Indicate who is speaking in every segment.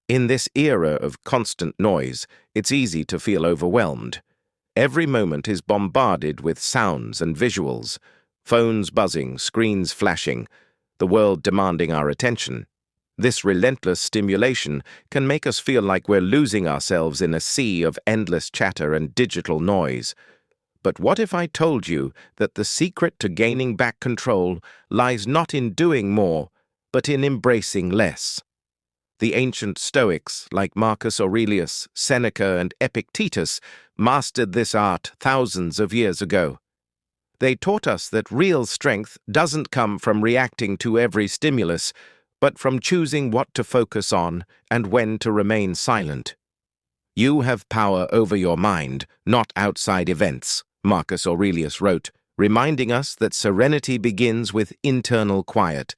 Speaker 1: In this era of constant noise, it's easy to feel overwhelmed. Every moment is bombarded with sounds and visuals, phones buzzing, screens flashing, the world demanding our attention. This relentless stimulation can make us feel like we're losing ourselves in a sea of endless chatter and digital noise. But what if I told you that the secret to gaining back control lies not in doing more, but in embracing less? The ancient Stoics, like Marcus Aurelius, Seneca, and Epictetus, mastered this art thousands of years ago. They taught us that real strength doesn't come from reacting to every stimulus, but from choosing what to focus on and when to remain silent. You have power over your mind, not outside events, Marcus Aurelius wrote, reminding us that serenity begins with internal quiet.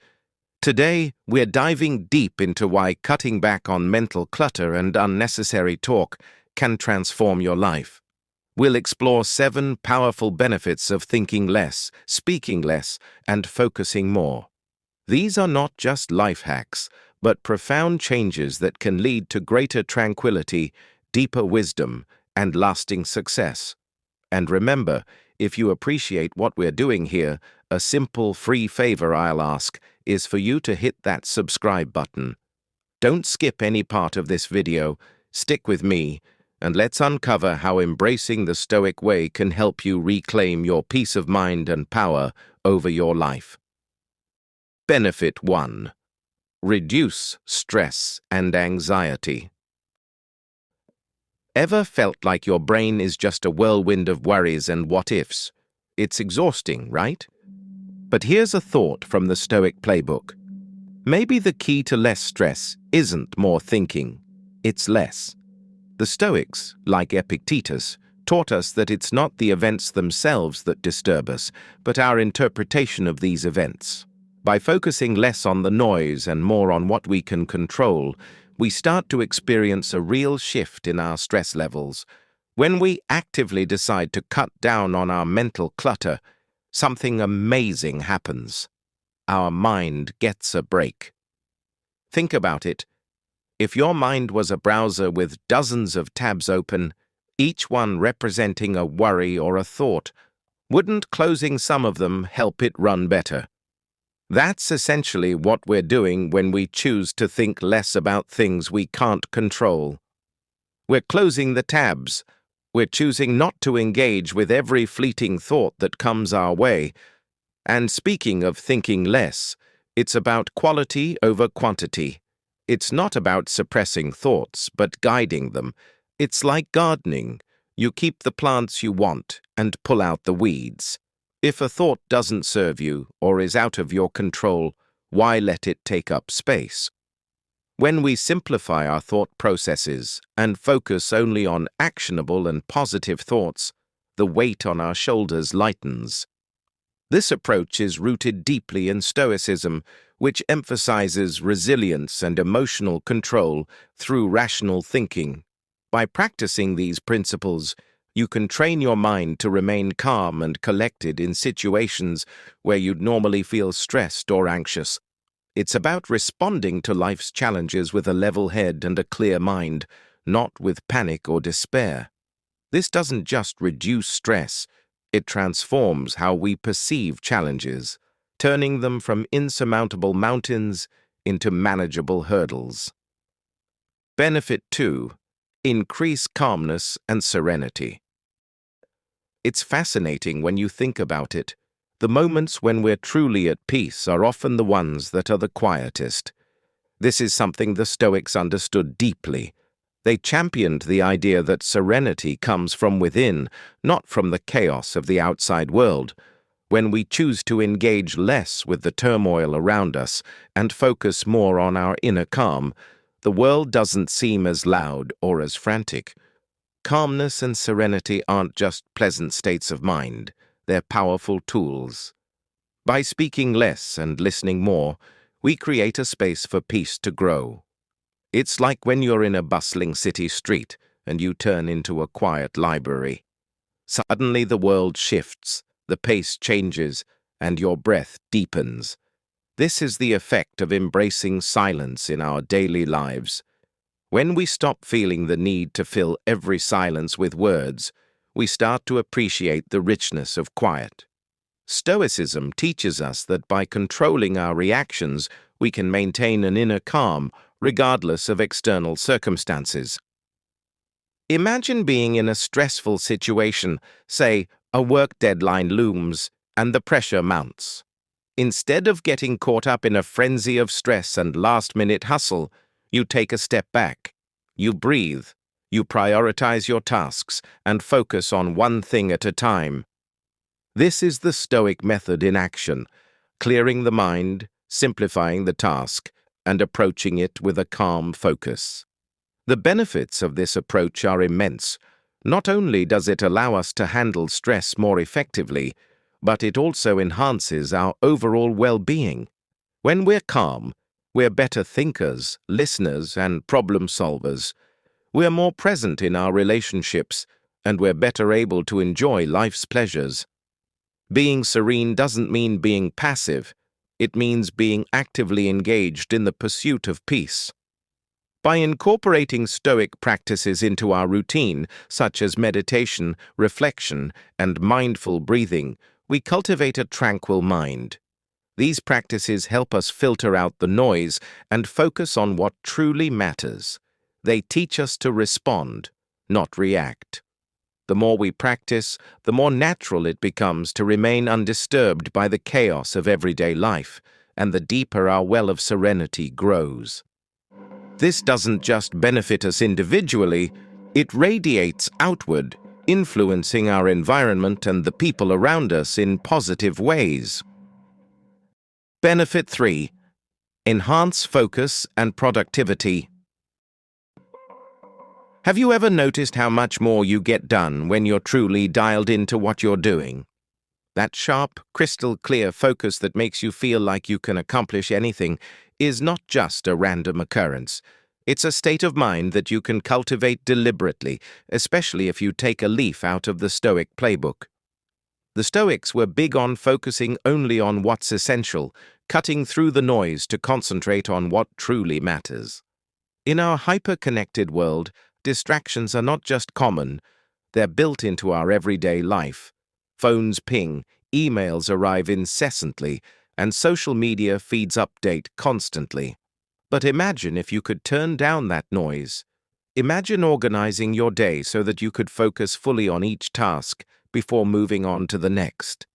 Speaker 1: Today, we're diving deep into why cutting back on mental clutter and unnecessary talk can transform your life. We'll explore 7 powerful benefits of thinking less, speaking less, and focusing more. These are not just life hacks, but profound changes that can lead to greater tranquility, deeper wisdom, and lasting success. And remember, if you appreciate what we're doing here, a simple free favor I'll ask is for you to hit that subscribe button. Don't skip any part of this video, stick with me, and let's uncover how embracing the Stoic way can help you reclaim your peace of mind and power over your life. Benefit 1. Reduce stress and anxiety. Ever felt like your brain is just a whirlwind of worries and what-ifs? It's exhausting, right? But here's a thought from the Stoic playbook. Maybe the key to less stress isn't more thinking, it's less. The Stoics, like Epictetus, taught us that it's not the events themselves that disturb us, but our interpretation of these events. By focusing less on the noise and more on what we can control, we start to experience a real shift in our stress levels. When we actively decide to cut down on our mental clutter, something amazing happens. Our mind gets a break. Think about it. If your mind was a browser with dozens of tabs open, each one representing a worry or a thought, wouldn't closing some of them help it run better? That's essentially what we're doing when we choose to think less about things we can't control. We're closing the tabs. We're choosing not to engage with every fleeting thought that comes our way. And speaking of thinking less, it's about quality over quantity. It's not about suppressing thoughts, but guiding them. It's like gardening. You keep the plants you want and pull out the weeds. If a thought doesn't serve you or is out of your control, why let it take up space? When we simplify our thought processes and focus only on actionable and positive thoughts, the weight on our shoulders lightens. This approach is rooted deeply in Stoicism, which emphasizes resilience and emotional control through rational thinking. By practicing these principles, you can train your mind to remain calm and collected in situations where you'd normally feel stressed or anxious. It's about responding to life's challenges with a level head and a clear mind, not with panic or despair. This doesn't just reduce stress, it transforms how we perceive challenges, turning them from insurmountable mountains into manageable hurdles. Benefit 2. Increase calmness and serenity. It's fascinating when you think about it. The moments when we're truly at peace are often the ones that are the quietest. This is something the Stoics understood deeply. They championed the idea that serenity comes from within, not from the chaos of the outside world. When we choose to engage less with the turmoil around us and focus more on our inner calm, the world doesn't seem as loud or as frantic. Calmness and serenity aren't just pleasant states of mind. They're powerful tools. By speaking less and listening more, we create a space for peace to grow. It's like when you're in a bustling city street and you turn into a quiet library. Suddenly the world shifts, the pace changes, and your breath deepens. This is the effect of embracing silence in our daily lives. When we stop feeling the need to fill every silence with words, we start to appreciate the richness of quiet. Stoicism teaches us that by controlling our reactions, we can maintain an inner calm regardless of external circumstances. Imagine being in a stressful situation, say, a work deadline looms and the pressure mounts. Instead of getting caught up in a frenzy of stress and last-minute hustle, you take a step back. You breathe. You prioritize your tasks and focus on one thing at a time. This is the Stoic method in action, clearing the mind, simplifying the task, and approaching it with a calm focus. The benefits of this approach are immense. Not only does it allow us to handle stress more effectively, but it also enhances our overall well-being. When we're calm, we're better thinkers, listeners, and problem solvers. We're more present in our relationships, and we're better able to enjoy life's pleasures. Being serene doesn't mean being passive. It means being actively engaged in the pursuit of peace. By incorporating Stoic practices into our routine, such as meditation, reflection, and mindful breathing, we cultivate a tranquil mind. These practices help us filter out the noise and focus on what truly matters. They teach us to respond, not react. The more we practice, the more natural it becomes to remain undisturbed by the chaos of everyday life, and the deeper our well of serenity grows. This doesn't just benefit us individually, it radiates outward, influencing our environment and the people around us in positive ways. Benefit 3. Enhance focus and productivity. Have you ever noticed how much more you get done when you're truly dialed into what you're doing? That sharp, crystal-clear focus that makes you feel like you can accomplish anything is not just a random occurrence. It's a state of mind that you can cultivate deliberately, especially if you take a leaf out of the Stoic playbook. The Stoics were big on focusing only on what's essential, cutting through the noise to concentrate on what truly matters. In our hyper-connected world, distractions are not just common, they're built into our everyday life. Phones ping, emails arrive incessantly, and social media feeds update constantly. But imagine if you could turn down that noise. Imagine organizing your day so that you could focus fully on each task before moving on to the next.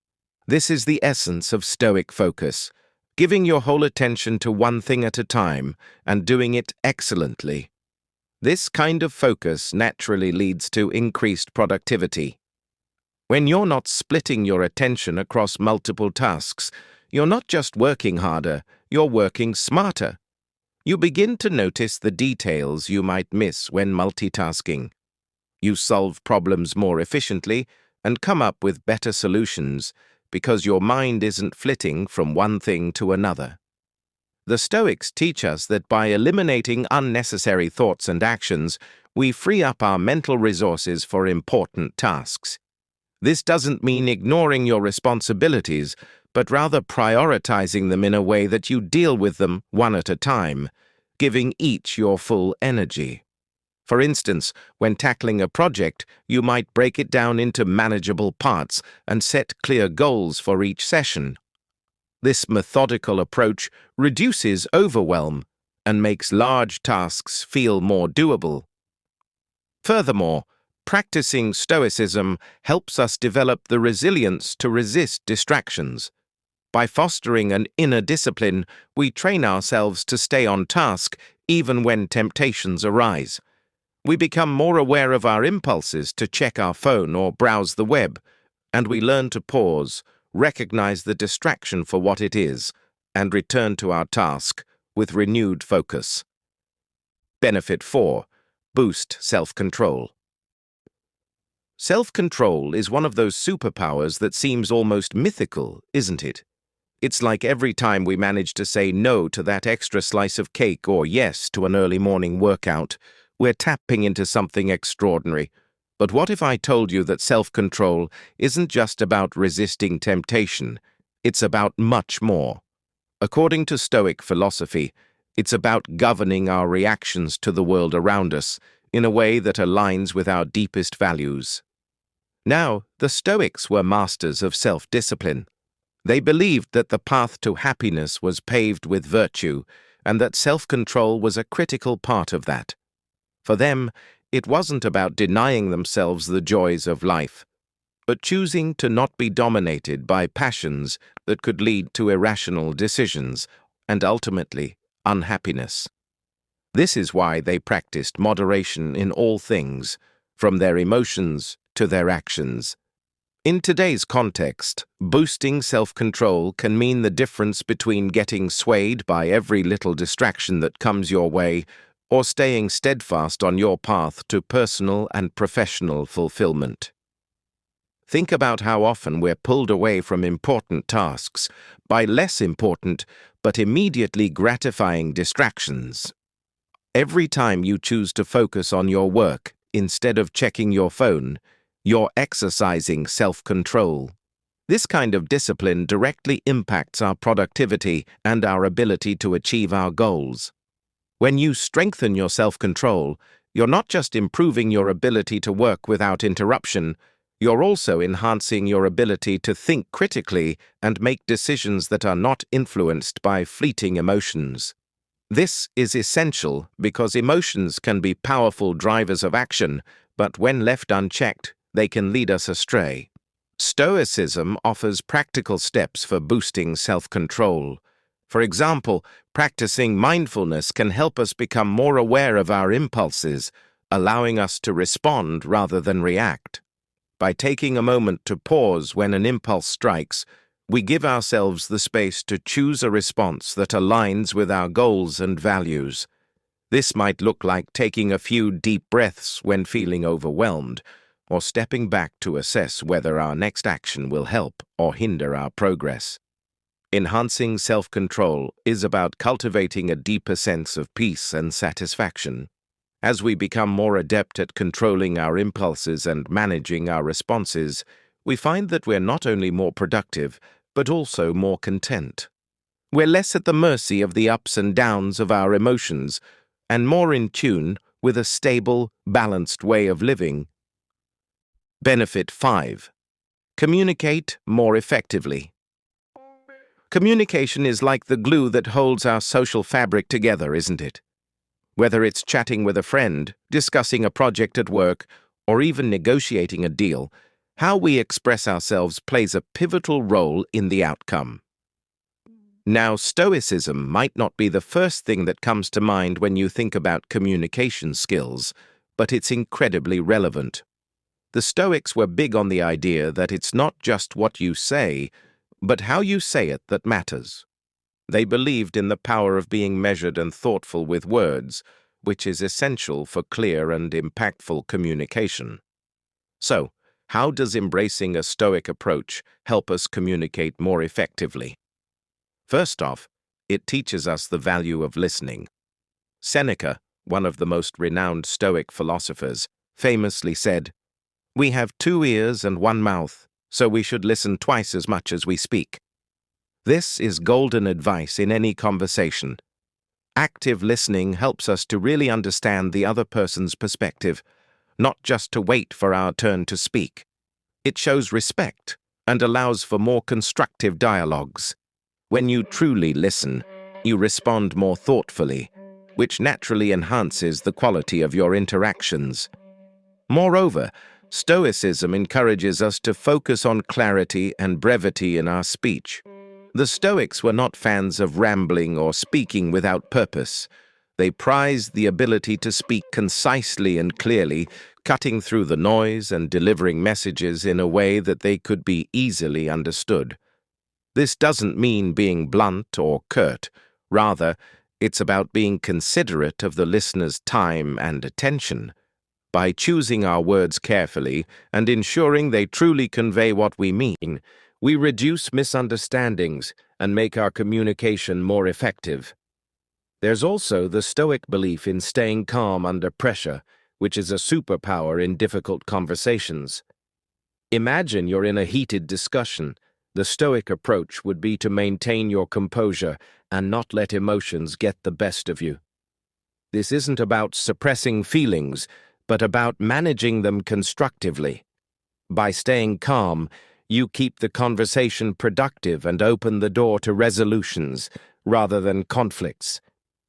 Speaker 1: This is the essence of Stoic focus, giving your whole attention to one thing at a time and doing it excellently. This kind of focus naturally leads to increased productivity. When you're not splitting your attention across multiple tasks, you're not just working harder, you're working smarter. You begin to notice the details you might miss when multitasking. You solve problems more efficiently and come up with better solutions because your mind isn't flitting from one thing to another. The Stoics teach us that by eliminating unnecessary thoughts and actions, we free up our mental resources for important tasks. This doesn't mean ignoring your responsibilities, but rather prioritizing them in a way that you deal with them one at a time, giving each your full energy. For instance, when tackling a project, you might break it down into manageable parts and set clear goals for each session. This methodical approach reduces overwhelm and makes large tasks feel more doable. Furthermore, practicing Stoicism helps us develop the resilience to resist distractions. By fostering an inner discipline, we train ourselves to stay on task even when temptations arise. We become more aware of our impulses to check our phone or browse the web, and we learn to pause, recognize the distraction for what it is, and return to our task with renewed focus. Benefit 4. Boost self-control. Self-control is one of those superpowers that seems almost mythical, isn't it? It's like every time we manage to say no to that extra slice of cake or yes to an early morning workout, we're tapping into something extraordinary. But what if I told you that self-control isn't just about resisting temptation, it's about much more? According to Stoic philosophy, It's about governing our reactions to the world around us in a way that aligns with our deepest values. Now, the Stoics were masters of self-discipline. They believed that the path to happiness was paved with virtue, and that self-control was a critical part of that. For them, it wasn't about denying themselves the joys of life, but choosing to not be dominated by passions that could lead to irrational decisions and ultimately unhappiness. This is why they practiced moderation in all things, from their emotions to their actions. In today's context, boosting self-control can mean the difference between getting swayed by every little distraction that comes your way or staying steadfast on your path to personal and professional fulfillment. Think about how often we're pulled away from important tasks by less important but immediately gratifying distractions. Every time you choose to focus on your work instead of checking your phone, you're exercising self-control. This kind of discipline directly impacts our productivity and our ability to achieve our goals. When you strengthen your self-control, you're not just improving your ability to work without interruption, you're also enhancing your ability to think critically and make decisions that are not influenced by fleeting emotions. This is essential because emotions can be powerful drivers of action, but when left unchecked, they can lead us astray. Stoicism offers practical steps for boosting self-control. For example, practicing mindfulness can help us become more aware of our impulses, allowing us to respond rather than react. By taking a moment to pause when an impulse strikes, we give ourselves the space to choose a response that aligns with our goals and values. This might look like taking a few deep breaths when feeling overwhelmed, or stepping back to assess whether our next action will help or hinder our progress. Enhancing self-control is about cultivating a deeper sense of peace and satisfaction. As we become more adept at controlling our impulses and managing our responses, we find that we're not only more productive, but also more content. We're less at the mercy of the ups and downs of our emotions, and more in tune with a stable, balanced way of living. Benefit 5. Communicate more effectively. Communication is like the glue that holds our social fabric together, isn't it? Whether it's chatting with a friend, discussing a project at work, or even negotiating a deal, how we express ourselves plays a pivotal role in the outcome. Now, Stoicism might not be the first thing that comes to mind when you think about communication skills, but it's incredibly relevant. The Stoics were big on the idea that it's not just what you say, but how you say it that matters. They believed in the power of being measured and thoughtful with words, which is essential for clear and impactful communication. So, how does embracing a Stoic approach help us communicate more effectively? First off, it teaches us the value of listening. Seneca, one of the most renowned Stoic philosophers, famously said, "We have 2 ears and 1 mouth, so we should listen twice as much as we speak." This is golden advice in any conversation. Active listening helps us to really understand the other person's perspective, not just to wait for our turn to speak. It shows respect and allows for more constructive dialogues. When you truly listen, you respond more thoughtfully, which naturally enhances the quality of your interactions. Moreover, Stoicism encourages us to focus on clarity and brevity in our speech. The Stoics were not fans of rambling or speaking without purpose. They prized the ability to speak concisely and clearly, cutting through the noise and delivering messages in a way that they could be easily understood. This doesn't mean being blunt or curt. Rather, it's about being considerate of the listener's time and attention. By choosing our words carefully and ensuring they truly convey what we mean, we reduce misunderstandings and make our communication more effective. There's also the Stoic belief in staying calm under pressure, which is a superpower in difficult conversations. Imagine you're in a heated discussion. The Stoic approach would be to maintain your composure and not let emotions get the best of you. This isn't about suppressing feelings, but about managing them constructively. By staying calm, you keep the conversation productive and open the door to resolutions rather than conflicts.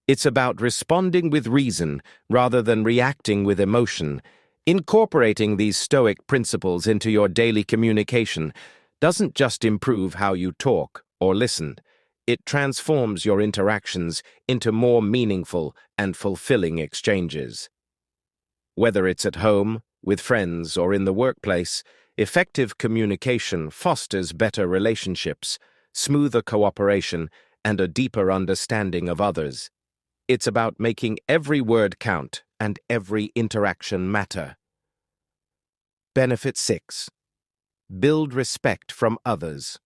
Speaker 1: It's about responding with reason rather than reacting with emotion. Incorporating these Stoic principles into your daily communication doesn't just improve how you talk or listen. It transforms your interactions into more meaningful and fulfilling exchanges. Whether it's at home, with friends, or in the workplace, effective communication fosters better relationships, smoother cooperation, and a deeper understanding of others. It's about making every word count and every interaction matter. Benefit 6. Build respect from others.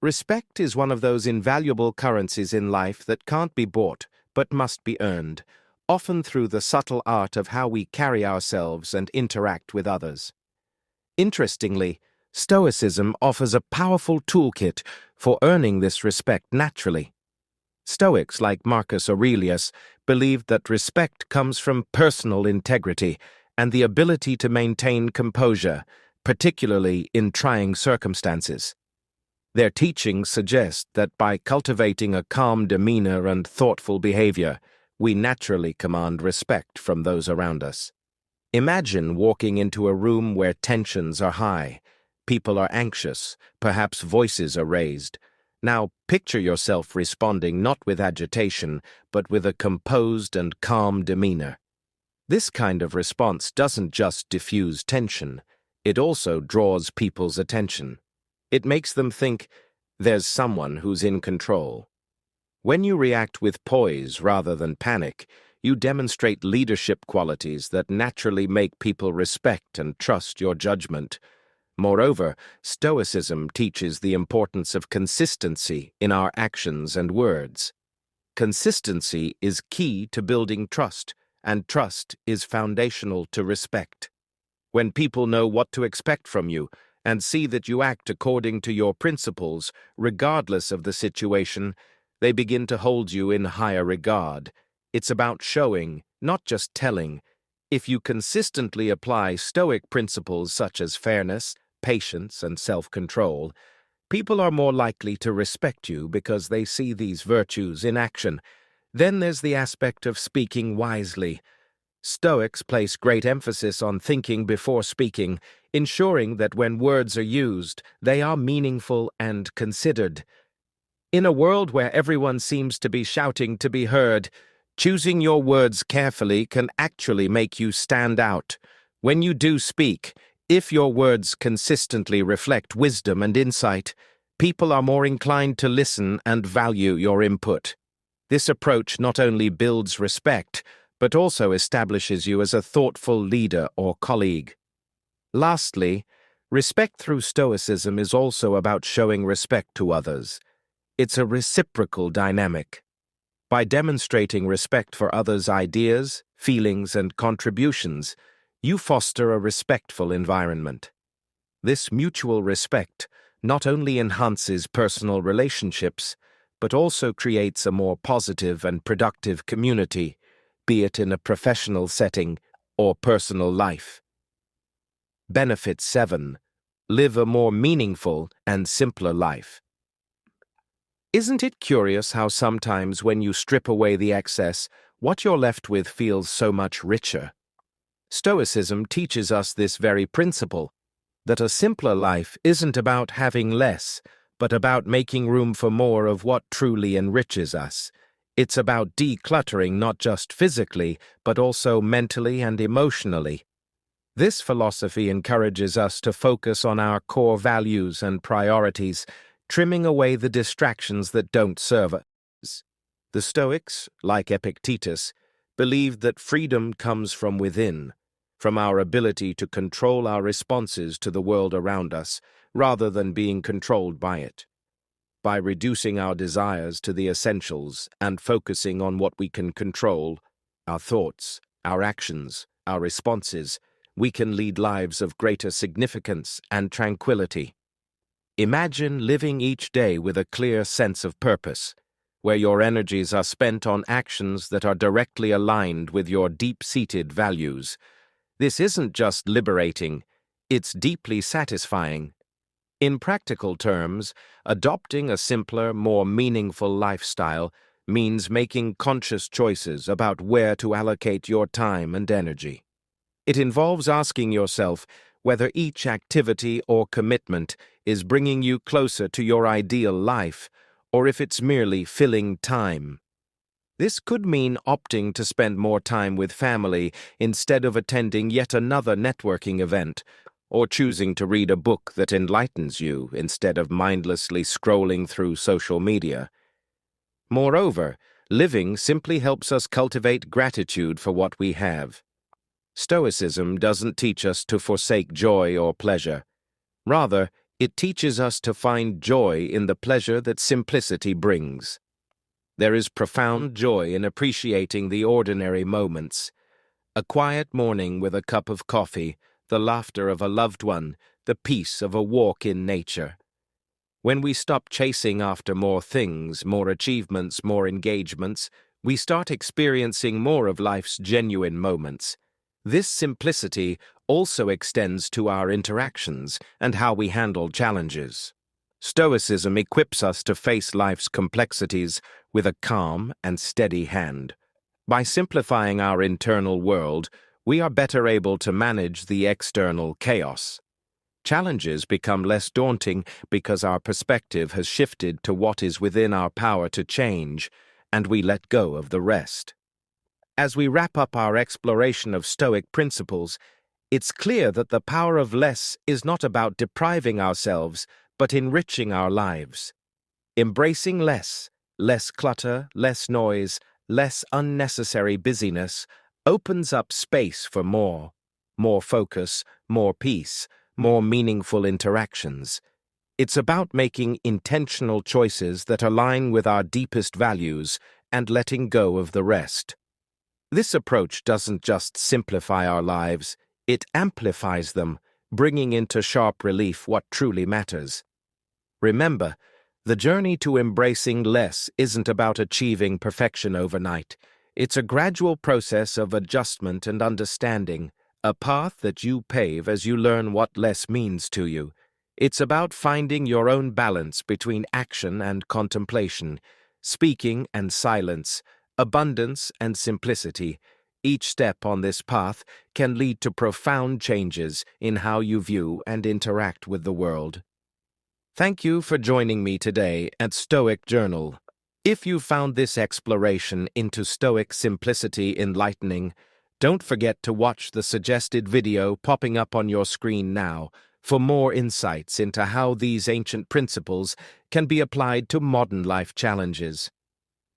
Speaker 1: Respect is one of those invaluable currencies in life that can't be bought, but must be earned, often through the subtle art of how we carry ourselves and interact with others. Interestingly, Stoicism offers a powerful toolkit for earning this respect naturally. Stoics like Marcus Aurelius believed that respect comes from personal integrity and the ability to maintain composure, particularly in trying circumstances. Their teachings suggest that by cultivating a calm demeanor and thoughtful behavior, we naturally command respect from those around us. Imagine walking into a room where tensions are high, people are anxious, perhaps voices are raised. Now picture yourself responding not with agitation, but with a composed and calm demeanor. This kind of response doesn't just diffuse tension, it also draws people's attention. It makes them think, there's someone who's in control. When you react with poise rather than panic, you demonstrate leadership qualities that naturally make people respect and trust your judgment. Moreover, Stoicism teaches the importance of consistency in our actions and words. Consistency is key to building trust, and trust is foundational to respect. When people know what to expect from you and see that you act according to your principles, regardless of the situation, they begin to hold you in higher regard. It's about showing, not just telling. If you consistently apply Stoic principles such as fairness, patience, and self-control, people are more likely to respect you because they see these virtues in action. Then there's the aspect of speaking wisely. Stoics place great emphasis on thinking before speaking, ensuring that when words are used, they are meaningful and considered. In a world where everyone seems to be shouting to be heard, choosing your words carefully can actually make you stand out. When you do speak, if your words consistently reflect wisdom and insight, people are more inclined to listen and value your input. This approach not only builds respect, but also establishes you as a thoughtful leader or colleague. Lastly, respect through Stoicism is also about showing respect to others. It's a reciprocal dynamic. By demonstrating respect for others' ideas, feelings, and contributions, you foster a respectful environment. This mutual respect not only enhances personal relationships, but also creates a more positive and productive community, be it in a professional setting or personal life. Benefit 7. Live a more meaningful and simpler life. Isn't it curious how sometimes when you strip away the excess, what you're left with feels so much richer? Stoicism teaches us this very principle, that a simpler life isn't about having less, but about making room for more of what truly enriches us. It's about decluttering not just physically, but also mentally and emotionally. This philosophy encourages us to focus on our core values and priorities, trimming away the distractions that don't serve us. The Stoics, like Epictetus, believed that freedom comes from within, from our ability to control our responses to the world around us, rather than being controlled by it. By reducing our desires to the essentials and focusing on what we can control, our thoughts, our actions, our responses, we can lead lives of greater significance and tranquility. Imagine living each day with a clear sense of purpose, where your energies are spent on actions that are directly aligned with your deep-seated values. This isn't just liberating, it's deeply satisfying. In practical terms, adopting a simpler, more meaningful lifestyle means making conscious choices about where to allocate your time and energy. It involves asking yourself whether each activity or commitment is bringing you closer to your ideal life, or if it's merely filling time. This could mean opting to spend more time with family instead of attending yet another networking event, or choosing to read a book that enlightens you instead of mindlessly scrolling through social media. Moreover, living simply helps us cultivate gratitude for what we have. Stoicism doesn't teach us to forsake joy or pleasure. Rather, it teaches us to find joy in the pleasure that simplicity brings. There is profound joy in appreciating the ordinary moments. A quiet morning with a cup of coffee, the laughter of a loved one, the peace of a walk in nature. When we stop chasing after more things, more achievements, more engagements, we start experiencing more of life's genuine moments. This simplicity also extends to our interactions and how we handle challenges. Stoicism equips us to face life's complexities with a calm and steady hand. By simplifying our internal world, we are better able to manage the external chaos. Challenges become less daunting because our perspective has shifted to what is within our power to change, and we let go of the rest. As we wrap up our exploration of Stoic principles, it's clear that the power of less is not about depriving ourselves, but enriching our lives. Embracing less clutter, less noise, less unnecessary busyness, opens up space for more focus, more peace, more meaningful interactions. It's about making intentional choices that align with our deepest values and letting go of the rest. This approach doesn't just simplify our lives, it amplifies them, bringing into sharp relief what truly matters. Remember, the journey to embracing less isn't about achieving perfection overnight. It's a gradual process of adjustment and understanding, a path that you pave as you learn what less means to you. It's about finding your own balance between action and contemplation, speaking and silence, abundance and simplicity. Each step on this path can lead to profound changes in how you view and interact with the world. Thank you for joining me today at Stoic Journal. If you found this exploration into Stoic simplicity enlightening, don't forget to watch the suggested video popping up on your screen now for more insights into how these ancient principles can be applied to modern life challenges.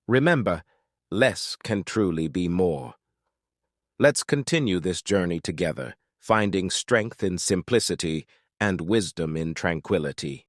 Speaker 1: Remember, less can truly be more. Let's continue this journey together, finding strength in simplicity and wisdom in tranquility.